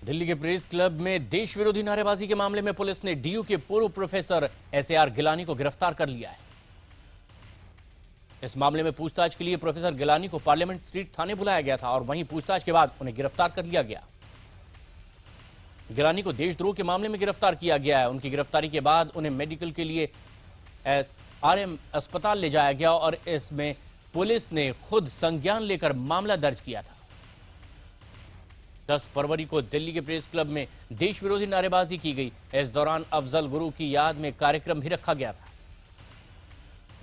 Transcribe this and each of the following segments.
दिल्ली के press club में देश विरोधी नारेबाजी के मामले में पुलिस ने डीयू के पूर्व प्रोफेसर एसएआर गिलानी को गिरफ्तार कर लिया है। इस मामले में पूछताछ के लिए प्रोफेसर गिलानी को पार्लियामेंट स्ट्रीट थाने बुलाया गया था और वहीं पूछताछ के बाद उन्हें गिरफ्तार कर लिया गया। गिलानी को देशद्रोह के मामले में गिरफ्तार किया गया है। उनकी गिरफ्तारी के बाद उन्हें मेडिकल के लिए आरएम अस्पताल ले जाया गया और इसमें पुलिस ने खुद संज्ञान लेकर मामला दर्ज किया था। 10 फरवरी को दिल्ली के प्रेस क्लब में देश विरोधी नारेबाजी की गई। इस दौरान अफजल गुरु की याद में कार्यक्रम भी रखा गया था।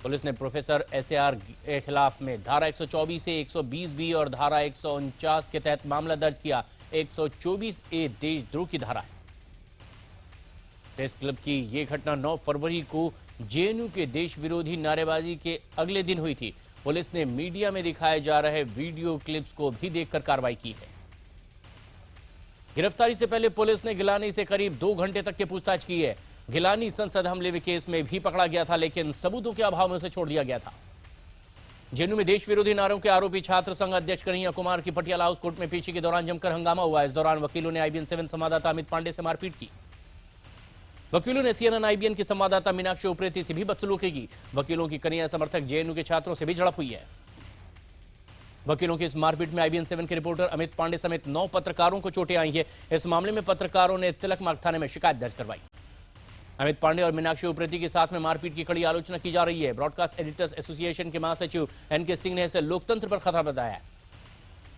पुलिस ने प्रोफेसर एसएआर के खिलाफ में धारा 124 से 120 बी और धारा 149 के तहत मामला दर्ज किया। 124 ए देशद्रोह की धारा है। प्रेस क्लब की यह घटना 9 फरवरी को जेएनयू के देश विरोधी नारेबाजी के अगले दिन हुई थी। पुलिस ने मीडिया में दिखाए जा रहे वीडियो क्लिप्स को भी देखकर कार्रवाई की है। गिरफ्तारी से पहले पुलिस ने गिलानी से करीब 2 घंटे तक की पूछताछ की है। गिलानी संसद हमले केस में भी पकड़ा गया था, लेकिन सबूतों के अभाव में उसे छोड़ दिया गया था। जेएनयू में देश विरोधी नारों के आरोपी छात्र संघ अध्यक्ष कन्हैया कुमार की पटियाला हाउस कोर्ट में पेशी के दौरान जमकर हंगामा हुआ। इस दौरान वकीलों ने IBN 7 संवाददाता अमित पांडे से मारपीट की। वकीलों ने CNN IBN की संवाददाता मीनाक्षी उप्रेती से भी बदसलूकी की। वकीलों की कन्हैया समर्थक जेएनयू के छात्रों से भी झड़प हुई है। वकीलों की इस मारपीट में IBN 7 के रिपोर्टर अमित पांडे समेत 9 पत्रकारों को चोटें आई हैं। इस मामले में पत्रकारों ने तिलक मार्ग थाने में शिकायत दर्ज करवाई। अमित पांडे और मीनाक्षी उप्रेती के साथ में मारपीट की कड़ी आलोचना की जा रही है। ब्रॉडकास्ट एडिटर्स एसोसिएशन के महासचिव NK सिंह ने इसे लोकतंत्र पर खतरा बताया है।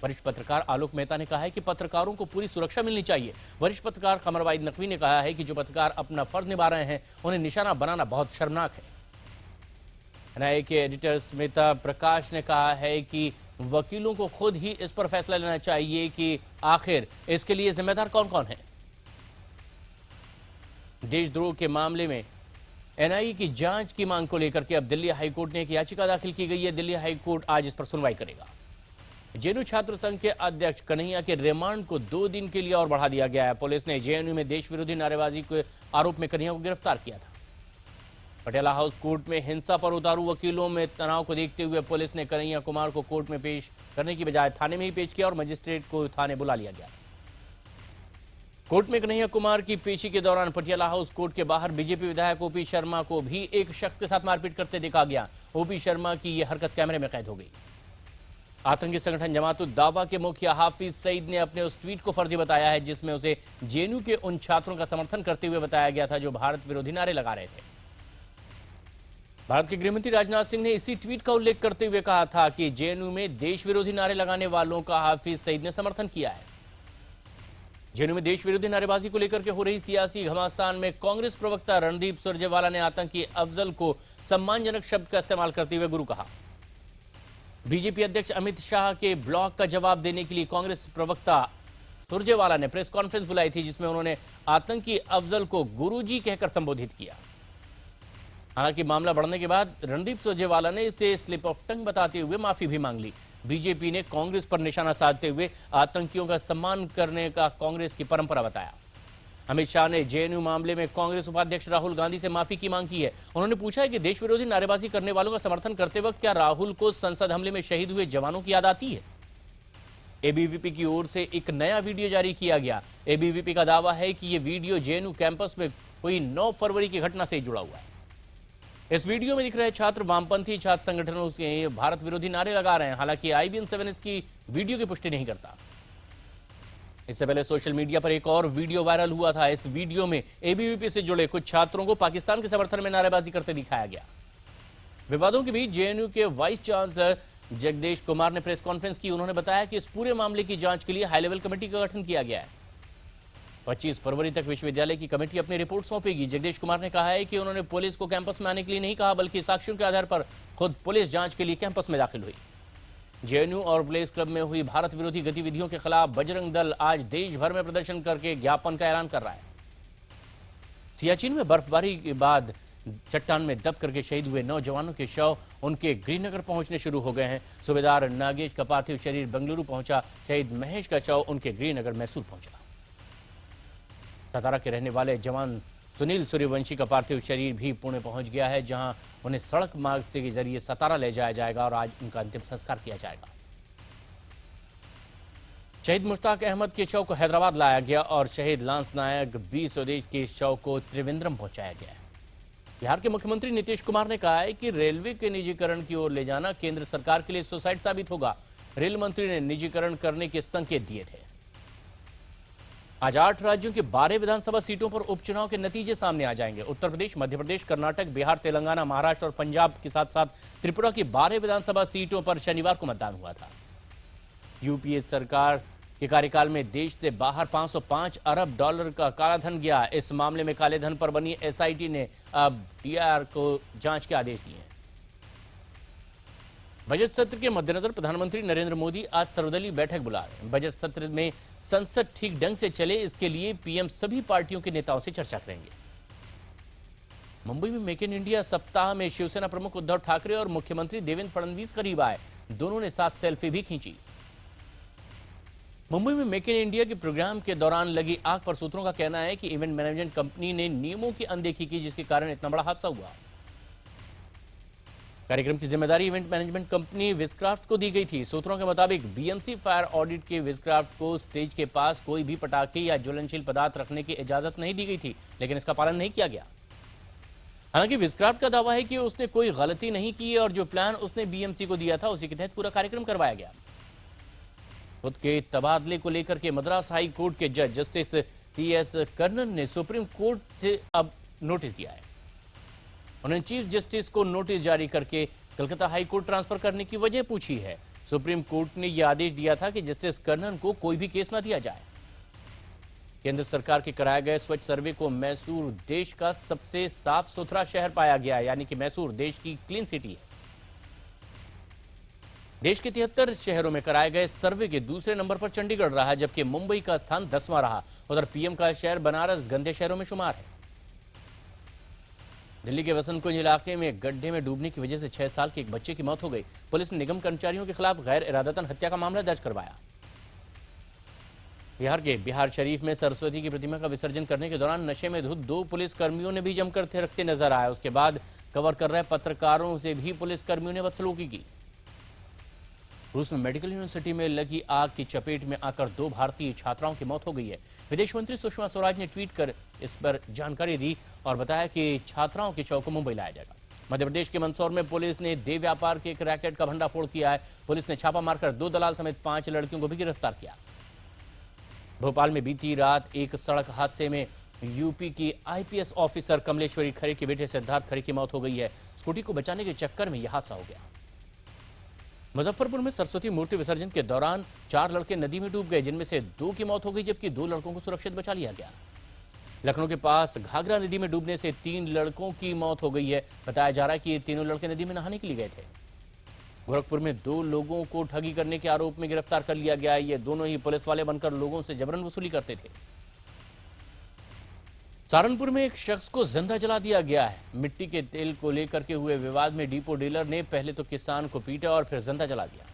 वरिष्ठ पत्रकार आलोक मेहता ने कहा है कि पत्रकारों को पूरी सुरक्षा मिलनी चाहिए। वरिष्ठ पत्रकार कमर वाहिद नकवी ने कहा है कि जो पत्रकार अपना फर्ज निभा रहे हैं उन्हें निशाना बनाना बहुत शर्मनाक है। NIA के एडिटर स्मिता प्रकाश ने कहा है कि वकीलों को खुद ही इस पर फैसला लेना चाहिए कि आखिर इसके लिए जिम्मेदार कौन कौन है। देशद्रोह के मामले में NIA की जांच की मांग को लेकर के अब दिल्ली हाईकोर्ट ने एक याचिका दाखिल की गई है। दिल्ली हाईकोर्ट आज इस पर सुनवाई करेगा। जेएनयू छात्र संघ के अध्यक्ष कन्हैया के रिमांड को 2 दिन के लिए और बढ़ा दिया गया है। पुलिस ने जेएनयू में देश विरोधी नारेबाजी के आरोप में कन्हैया को गिरफ्तार किया था। पटियाला हाउस कोर्ट में हिंसा पर उतारू वकीलों में तनाव को देखते हुए पुलिस ने कन्हैया कुमार को कोर्ट में पेश करने की बजाय थाने में ही पेश किया और मजिस्ट्रेट को थाने बुला लिया गया। कोर्ट में कन्हैया कुमार की पेशी के दौरान पटियाला हाउस कोर्ट के बाहर बीजेपी विधायक ओपी शर्मा को भी एक शख्स के साथ मारपीट करते देखा गया। ओपी शर्मा की यह हरकत कैमरे में कैद हो गई। आतंकी संगठन जमातुल दावा के मुखिया हाफिज सईद ने अपने उस ट्वीट को फर्जी बताया है जिसमें उसे जेएनयू के उन छात्रों का समर्थन करते हुए बताया गया था जो भारत विरोधी नारे लगा रहे थे। भारत के गृहमंत्री राजनाथ सिंह ने इसी ट्वीट का उल्लेख करते हुए कहा था कि जेएनयू में देश विरोधी नारे लगाने वालों का हाफिज सईद ने समर्थन किया है। जेएनयू में देश विरोधी नारेबाजी को लेकर के हो रही सियासी घमासान में कांग्रेस प्रवक्ता रणदीप सुरजेवाला ने आतंकी अफजल को सम्मानजनक शब्द का इस्तेमाल करते हुए गुरु कहा। बीजेपी अध्यक्ष अमित शाह के ब्लॉग का जवाब देने के लिए कांग्रेस प्रवक्ता सुरजेवाला ने प्रेस कॉन्फ्रेंस बुलाई थी जिसमें उन्होंने आतंकी अफजल को गुरुजी कहकर संबोधित किया। हालांकि मामला बढ़ने के बाद रणदीप सुरजेवाला ने इसे स्लिप ऑफ टंग बताते हुए माफी भी मांग ली। बीजेपी ने कांग्रेस पर निशाना साधते हुए आतंकियों का सम्मान करने का कांग्रेस की परंपरा बताया। अमित शाह ने जेएनयू मामले में कांग्रेस उपाध्यक्ष राहुल गांधी से माफी की मांग की है। उन्होंने पूछा है कि देश विरोधी नारेबाजी करने वालों का समर्थन करते वक्त क्या राहुल को संसद हमले में शहीद हुए जवानों की याद आती है। एबीवीपी की ओर से एक नया वीडियो जारी किया गया। एबीवीपी का दावा है कि यह वीडियो जेएनयू कैंपस में हुई 9 फरवरी की घटना से जुड़ा हुआ है। इस वीडियो में दिख रहे छात्र वामपंथी छात्र संगठनों से भारत विरोधी नारे लगा रहे हैं। हालांकि IBN 7 इसकी वीडियो की पुष्टि नहीं करता। इससे पहले सोशल मीडिया पर एक और वीडियो वायरल हुआ था। इस वीडियो में एबीवीपी से जुड़े कुछ छात्रों को पाकिस्तान के समर्थन में नारेबाजी करते दिखाया गया। विवादों के बीच जेएनयू के वाइस चांसलर जगदेश कुमार ने प्रेस कॉन्फ्रेंस की। उन्होंने बताया कि इस पूरे मामले की जांच के लिए हाई लेवल कमेटी का गठन किया गया है। 25 फरवरी तक विश्वविद्यालय की कमेटी अपनी रिपोर्ट सौंपेगी। जगदेश कुमार ने कहा है कि उन्होंने पुलिस को कैंपस में आने के लिए नहीं कहा, बल्कि साक्ष्यों के आधार पर खुद पुलिस जांच के लिए कैंपस में दाखिल हुई। जेएनयू और प्रेस क्लब में हुई भारत विरोधी गतिविधियों के खिलाफ बजरंग दल आज देश भर में प्रदर्शन करके ज्ञापन का ऐलान कर रहा है। सियाचिन में बर्फबारी के बाद चट्टान में दब करके शहीद हुए नौजवानों के शव उनके गृहनगर पहुंचने शुरू हो गए हैं। सूबेदार नागेश का पार्थिव शरीर बेंगलुरु पहुंचा। शहीद महेश का शव उनके गृहनगर मैसूर पहुंचा। सतारा के रहने वाले जवान सुनील सूर्यवंशी का पार्थिव शरीर भी पुणे पहुंच गया है, जहां उन्हें सड़क मार्ग के जरिए सतारा ले जाया जाएगा और आज उनका अंतिम संस्कार किया जाएगा। शहीद मुश्ताक अहमद के शव को हैदराबाद लाया गया और शहीद लांस नायक बी स्वदेश के शव को त्रिवेंद्रम पहुंचाया गया। बिहार के मुख्यमंत्री नीतीश कुमार ने कहा है कि रेलवे के निजीकरण की ओर ले जाना केंद्र सरकार के लिए सुसाइड साबित होगा। रेल मंत्री ने निजीकरण करने के संकेत दिए थे। आज 8 राज्यों की 12 विधानसभा सीटों पर उपचुनाव के नतीजे सामने आ जाएंगे। उत्तर प्रदेश, मध्य प्रदेश, कर्नाटक, बिहार, तेलंगाना, महाराष्ट्र और पंजाब के साथ साथ त्रिपुरा की 12 विधानसभा सीटों पर शनिवार को मतदान हुआ था। यूपीए सरकार के कार्यकाल में देश से बाहर 505 अरब डॉलर का कालाधन गया। इस मामले में काले धन पर बनी एसआईटी ने अब डीआर को जांच के आदेश दिए हैं। बजट सत्र के मद्देनजर प्रधानमंत्री नरेंद्र मोदी आज सर्वदलीय बैठक बुला रहे हैं। बजट सत्र में संसद ठीक ढंग से चले, इसके लिए पीएम सभी पार्टियों के नेताओं से चर्चा करेंगे। मुंबई में मेक इन इंडिया सप्ताह में शिवसेना प्रमुख उद्धव ठाकरे और मुख्यमंत्री देवेंद्र फडणवीस करीब आए। दोनों ने साथ सेल्फी भी खींची। मुंबई में मेक इन इंडिया के प्रोग्राम के दौरान लगी आग पर सूत्रों का कहना है कि इवेंट मैनेजमेंट कंपनी ने नियमों की अनदेखी की, जिसके कारण इतना बड़ा हादसा हुआ। कार्यक्रम की जिम्मेदारी इवेंट मैनेजमेंट कंपनी विस्क्राफ्ट को दी गई थी। सूत्रों के मुताबिक बीएमसी फायर ऑडिट के विस्क्राफ्ट को स्टेज के पास कोई भी पटाखे या ज्वलनशील पदार्थ रखने की इजाजत नहीं दी गई थी, लेकिन इसका पालन नहीं किया गया। हालांकि विस्क्राफ्ट का दावा है कि उसने कोई गलती नहीं की और जो प्लान उसने बीएमसी को दिया था उसी के तहत पूरा कार्यक्रम करवाया गया। खुद के तबादले को लेकर के मद्रास हाई कोर्ट के जज जस्टिस सीएस कर्णन ने सुप्रीम कोर्ट से अब नोटिस दिया है। उन्होंने चीफ जस्टिस को नोटिस जारी करके कलकत्ता हाई कोर्ट ट्रांसफर करने की वजह पूछी है। सुप्रीम कोर्ट ने यह आदेश दिया था कि जस्टिस कर्णन को कोई भी केस न दिया जाए। केंद्र सरकार के कराए गए स्वच्छ सर्वे को मैसूर देश का सबसे साफ सुथरा शहर पाया गया, यानी कि मैसूर देश की क्लीन सिटी है। देश के 73 शहरों में कराए गए सर्वे के दूसरे नंबर पर चंडीगढ़ रहा, जबकि मुंबई का स्थान 10वां रहा। उधर पीएम का शहर बनारस गंदे शहरों में शुमार है। दिल्ली के वसंत कुंज इलाके में गड्ढे में डूबने की वजह से 6 साल के एक बच्चे की मौत हो गई। पुलिस ने निगम कर्मचारियों के खिलाफ गैर इरादतन हत्या का मामला दर्ज करवाया। बिहार के बिहार शरीफ में सरस्वती की प्रतिमा का विसर्जन करने के दौरान नशे में धुत 2 पुलिस कर्मियों ने भी जमकर थिरकते नजर आए। उसके बाद कवर कर रहे पत्रकारों से भी पुलिस कर्मियों ने बदसलूकी की। रूस में मेडिकल यूनिवर्सिटी में लगी आग की चपेट में आकर 2 भारतीय छात्राओं की मौत हो गई है। विदेश मंत्री सुषमा स्वराज ने ट्वीट कर इस पर जानकारी दी और बताया कि छात्राओं के शव को मुंबई लाया जाएगा। मध्य प्रदेश के मंदसौर में पुलिस ने देह व्यापार के एक रैकेट का भंडाफोड़ किया है। पुलिस ने छापा मारकर 2 दलाल समेत 5 लड़कियों को भी गिरफ्तार किया। भोपाल में बीती रात एक सड़क हादसे में यूपी की आईपीएस ऑफिसर कमलेश्वरी खरे के बेटे सिद्धार्थ खरे की मौत हो गई है। स्कूटी को बचाने के चक्कर में यह हादसा हो गया। मुजफ्फरपुर में सरस्वती मूर्ति विसर्जन के दौरान 4 लड़के नदी में डूब गए, जिनमें से 2 की मौत हो गई, जबकि 2 लड़कों को सुरक्षित बचा लिया गया। लखनऊ के पास घाघरा नदी में डूबने से 3 लड़कों की मौत हो गई है। बताया जा रहा है कि ये तीनों लड़के नदी में नहाने के लिए गए थे। गोरखपुर में 2 लोगों को ठगी करने के आरोप में गिरफ्तार कर लिया गया। ये दोनों ही पुलिस वाले बनकर लोगों से जबरन वसूली करते थे। सहारनपुर में एक शख्स को जिंदा जला दिया गया है। मिट्टी के तेल को लेकर के हुए विवाद में डिपो डीलर ने पहले तो किसान को पीटा और फिर जिंदा जला दिया।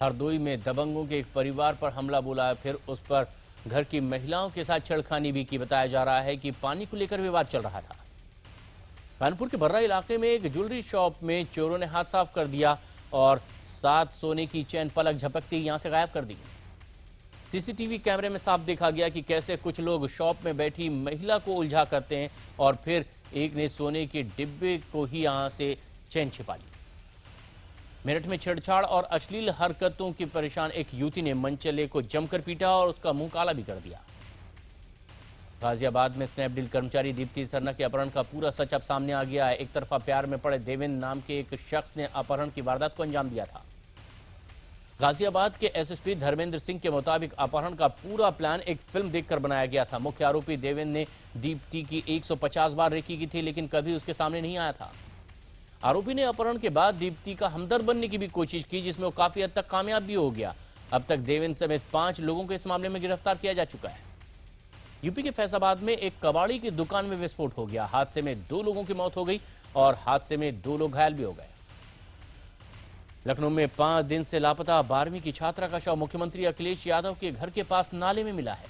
हरदोई में दबंगों के एक परिवार पर हमला बोला, फिर उस पर घर की महिलाओं के साथ छेड़खानी भी की। बताया जा रहा है कि पानी को लेकर विवाद चल रहा था। कानपुर के बर्रा इलाके में एक ज्वेलरी शॉप में चोरों ने हाथ साफ कर दिया और 7 सोने की चैन पलक झपकती यहां से गायब कर दी। सीसीटीवी कैमरे में साफ देखा गया कि कैसे कुछ लोग शॉप में बैठी महिला को उलझा करते हैं और फिर एक ने सोने के डिब्बे को ही यहां से चैन छिपा ली। मेरठ में छेड़छाड़ और अश्लील हरकतों की परेशान एक युवती ने मनचले को जमकर पीटा और उसका मुंह काला भी कर दिया। गाजियाबाद में स्नैपडील कर्मचारी दीप्ति सरना के अपहरण का पूरा सच अब सामने आ गया है। एक तरफा प्यार में पड़े देवेंद्र नाम के एक शख्स ने अपहरण की वारदात को अंजाम दिया था। गाजियाबाद के एसएसपी धर्मेंद्र सिंह के मुताबिक अपहरण का पूरा प्लान एक फिल्म देखकर बनाया गया था। मुख्य आरोपी देवेंद्र ने दीप्ति की 150 बार रेकी की थी, लेकिन कभी उसके सामने नहीं आया था। आरोपी ने अपहरण के बाद दीप्ति का हमदर्द बनने की भी कोशिश की, जिसमें वो काफी हद तक कामयाब भी हो गया। अब तक देवेंद्र समेत 5 लोगों को इस मामले में गिरफ्तार किया जा चुका है। यूपी के फैजाबाद में एक कबाड़ी की दुकान में विस्फोट हो गया। हादसे में 2 लोगों की मौत हो गई और हादसे में 2 लोग घायल भी हो गए। लखनऊ में 5 दिन से लापता 12वीं की छात्रा का शव मुख्यमंत्री अखिलेश यादव के घर के पास नाले में मिला है।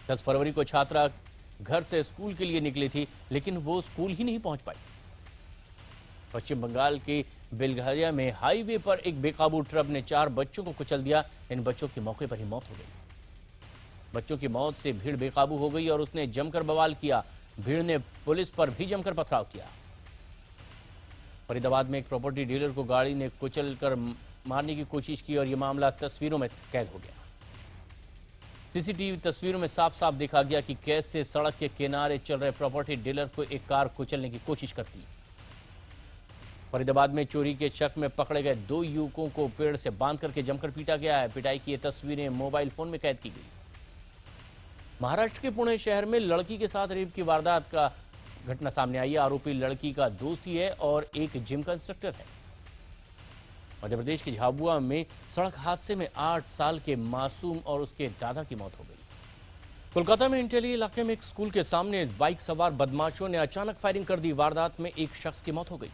10 फरवरी को छात्रा घर से स्कूल के लिए निकली थी, लेकिन वो स्कूल ही नहीं पहुंच पाई। पश्चिम बंगाल के बेलघरिया में हाईवे पर एक बेकाबू ट्रक ने 4 बच्चों को कुचल दिया। इन बच्चों की मौके पर ही मौत हो गई। बच्चों की मौत से भीड़ बेकाबू हो गई और उसने जमकर बवाल किया। भीड़ ने पुलिस पर भी जमकर पथराव किया। फरीदाबाद में एक प्रॉपर्टी डीलर को गाड़ी ने कुचलकर मारने की कोशिश की और यह मामला तस्वीरों में कैद हो गया। सीसीटीवी तस्वीरों में साफ साफ देखा गया कि कैसे सड़क के किनारे चल रहे प्रॉपर्टी डीलर को एक कार कुचलने की कोशिश करती। फरीदाबाद में चोरी के शक में पकड़े गए 2 युवकों को पेड़ से बांध करके जमकर पीटा गया है। पिटाई की ये तस्वीरें मोबाइल फोन में कैद की गई। महाराष्ट्र के पुणे शहर में लड़की के साथ रेप की वारदात का घटना सामने आई है। आरोपी लड़की का दोस्त ही है और एक जिम का इंस्ट्रक्टर है। मध्य प्रदेश के झाबुआ में सड़क हादसे में 8 साल के मासूम और उसके दादा की मौत हो गई। कोलकाता में इंटेली इलाके में एक स्कूल के सामने बाइक सवार बदमाशों ने अचानक फायरिंग कर दी। वारदात में एक शख्स की मौत हो गई।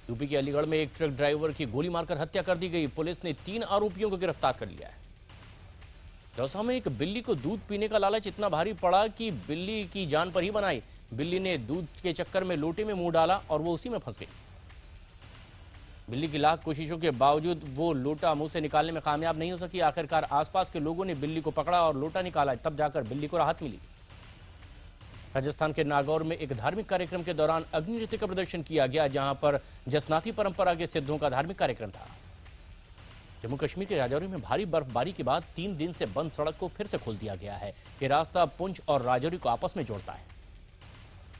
यूपी के अलीगढ़ में एक ट्रक ड्राइवर की गोली मारकर हत्या कर दी गई। पुलिस ने 3 आरोपियों को गिरफ्तार कर लिया है। दौसा में एक बिल्ली को दूध पीने का लालच इतना भारी पड़ा कि बिल्ली की जान पर ही बनाई। बिल्ली ने दूध के चक्कर में लोटे में मुंह डाला और वो उसी में फंस गई। बिल्ली की लाख कोशिशों के बावजूद वो लोटा मुंह से निकालने में कामयाब नहीं हो सकी। आखिरकार आसपास के लोगों ने बिल्ली को पकड़ा और लोटा निकाला, तब जाकर बिल्ली को राहत मिली। राजस्थान के नागौर में एक धार्मिक कार्यक्रम के दौरान अग्नि नृत्य का प्रदर्शन किया गया, जहां पर जसनाती परंपरा के सिद्धों का धार्मिक कार्यक्रम था। जम्मू कश्मीर के राजौरी में भारी बर्फबारी के बाद 3 दिन से बंद सड़क को फिर से खोल दिया गया है। ये रास्ता पुंछ और राजौरी को आपस में जोड़ता है।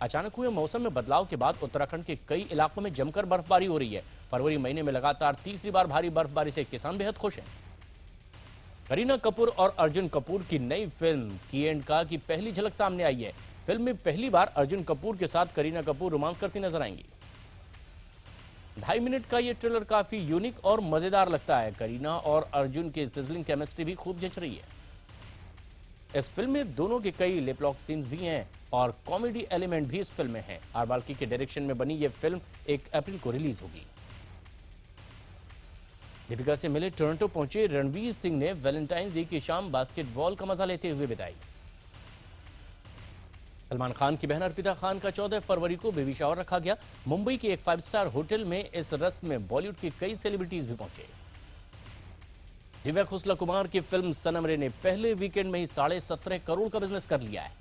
अचानक हुए मौसम में बदलाव के बाद उत्तराखंड के कई इलाकों में जमकर बर्फबारी हो रही है। फरवरी महीने में लगातार तीसरी बार भारी बर्फबारी से किसान बेहद खुश हैं। करीना कपूर और अर्जुन कपूर की नई फिल्म की एंड का की पहली झलक सामने आई है। फिल्म में पहली बार अर्जुन कपूर के साथ करीना कपूर रोमांस करती नजर आएंगी। 2.5 मिनट का ये ट्रेलर काफी यूनिक और मजेदार लगता है। करीना और अर्जुन की सिजलिंग केमिस्ट्री भी खूब जच रही है। इस फिल्म में दोनों के कई लिप लॉक सीन्स भी हैं और कॉमेडी एलिमेंट भी इस फिल्म में है। आर बाल्की के डायरेक्शन में बनी ये फिल्म 1 अप्रैल को रिलीज होगी। दीपिका से मिले टोरंटो पहुंचे रणवीर सिंह ने वैलेंटाइन डे की शाम बास्केटबॉल का मजा लेते हुए बिताई। सलमान खान की बहन अर्पिता खान का 14 फरवरी को बेबी शावर रखा गया। मुंबई के एक 5 स्टार होटल में इस रस्म में बॉलीवुड के कई सेलिब्रिटीज भी पहुंचे। दिव्या खुसला कुमार की फिल्म सनम रे ने पहले वीकेंड में ही 17.5 करोड़ का बिजनेस कर लिया है।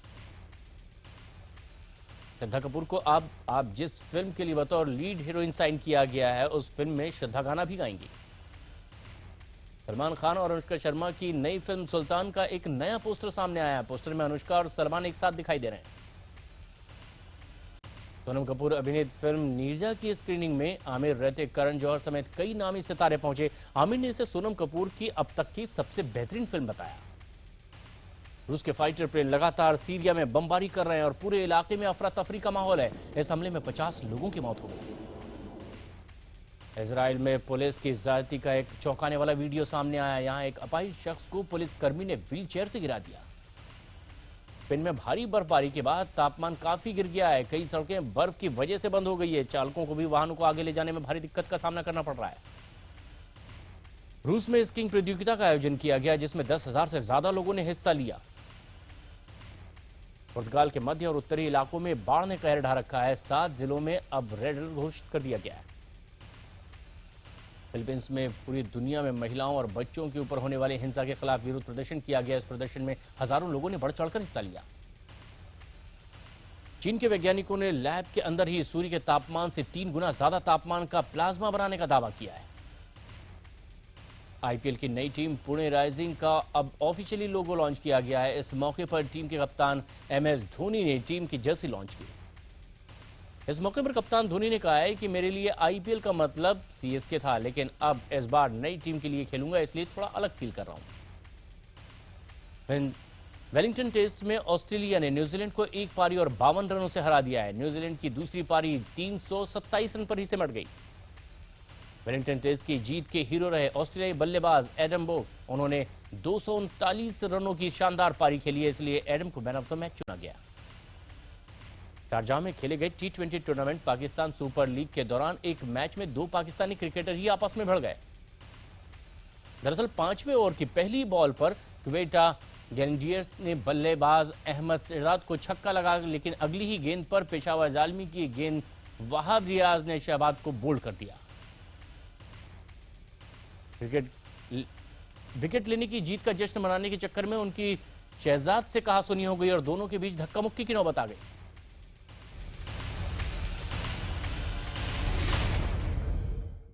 श्रद्धा कपूर को आप जिस फिल्म के लिए बतौर लीड हीरोइन साइन किया गया है, उस फिल्म में श्रद्धा गाना भी गाएंगी। सलमान खान और अनुष्का शर्मा की नई फिल्म सुल्तान का एक नया पोस्टर सामने आया है। पोस्टर में अनुष्का और सलमान एक साथ दिखाई दे रहे हैं। सोनम कपूर अभिनीत फिल्म नीरजा की स्क्रीनिंग में आमिर, ऋतिक, करण जौहर समेत कई नामी सितारे पहुंचे। आमिर ने इसे सोनम कपूर की अब तक की सबसे बेहतरीन फिल्म बताया। रूस के फाइटर प्लेन लगातार सीरिया में बमबारी कर रहे हैं और पूरे इलाके में अफरा तफरी का माहौल है। इस हमले में 50 लोगों की मौत हो गई। इजराइल में पुलिस की ज्यादती का एक चौंकाने वाला वीडियो सामने आया। यहां एक अपाहिज शख्स को पुलिसकर्मी ने व्हील चेयर से गिरा दिया। स्पेन में भारी बर्फबारी के बाद तापमान काफी गिर गया है। कई सड़कें बर्फ की वजह से बंद हो गई है। चालकों को भी वाहनों को आगे ले जाने में भारी दिक्कत का सामना करना पड़ रहा है। रूस में स्कीइंग प्रतियोगिता का आयोजन किया गया, जिसमें 10,000 से ज्यादा लोगों ने हिस्सा लिया। पुर्तगाल के मध्य और उत्तरी इलाकों में बाढ़ ने कहर ढा रखा है। 7 जिलों में अब रेड अलर्ट घोषित कर दिया गया है। फिलीपींस में पूरी दुनिया में महिलाओं और बच्चों के ऊपर होने वाली हिंसा के खिलाफ विरोध प्रदर्शन किया गया। इस प्रदर्शन में हजारों लोगों ने बढ़ चढ़कर हिस्सा लिया। चीन के वैज्ञानिकों ने लैब के अंदर ही सूर्य के तापमान से 3 गुना ज्यादा तापमान का प्लाज्मा बनाने का दावा किया है। आईपीएल की नई टीम पुणे राइजिंग का अब ऑफिशियली लोगो लॉन्च किया गया है। इस मौके पर टीम के कप्तान MS धोनी ने टीम की जर्सी लॉन्च की। इस मौके पर कप्तान धोनी ने कहा है कि मेरे लिए आईपीएल का मतलब सीएसके था, लेकिन अब इस बार नई टीम के लिए खेलूंगा, इसलिए थोड़ा अलग फील कर रहा हूं। वेलिंगटन टेस्ट में ऑस्ट्रेलिया ने न्यूजीलैंड को 1 पारी और 52 रनों से हरा दिया है। न्यूजीलैंड की दूसरी पारी 327 रन पर ही सिमट गई। वेलिंगटन टेस्ट की जीत के हीरो रहे ऑस्ट्रेलियाई बल्लेबाज एडम बोक। उन्होंने 239 रनों की शानदार पारी खेली है, इसलिए एडम को मैन ऑफ द मैच चुना गया। शारजाह में खेले गए T20 tournament Pakistan super league के दौरान एक मैच में 2 पाकिस्तानी क्रिकेटर ही आपस में भिड़ गए। दरअसल 5वें ओवर की पहली बॉल पर क्वेटा ग्रेनेडियर्स ने बल्लेबाज अहमद सिराज को छक्का लगा, लेकिन अगली ही गेंद पर पेशावर जालमी की गेंद वहाब रियाज ने शहबाज को बोल्ड कर दिया। विकेट लेने की जीत का जश्न मनाने के चक्कर में उनकी शहजाद से कहा सुनी हो गई और दोनों के बीच धक्का मुक्की की नौबत आ गई।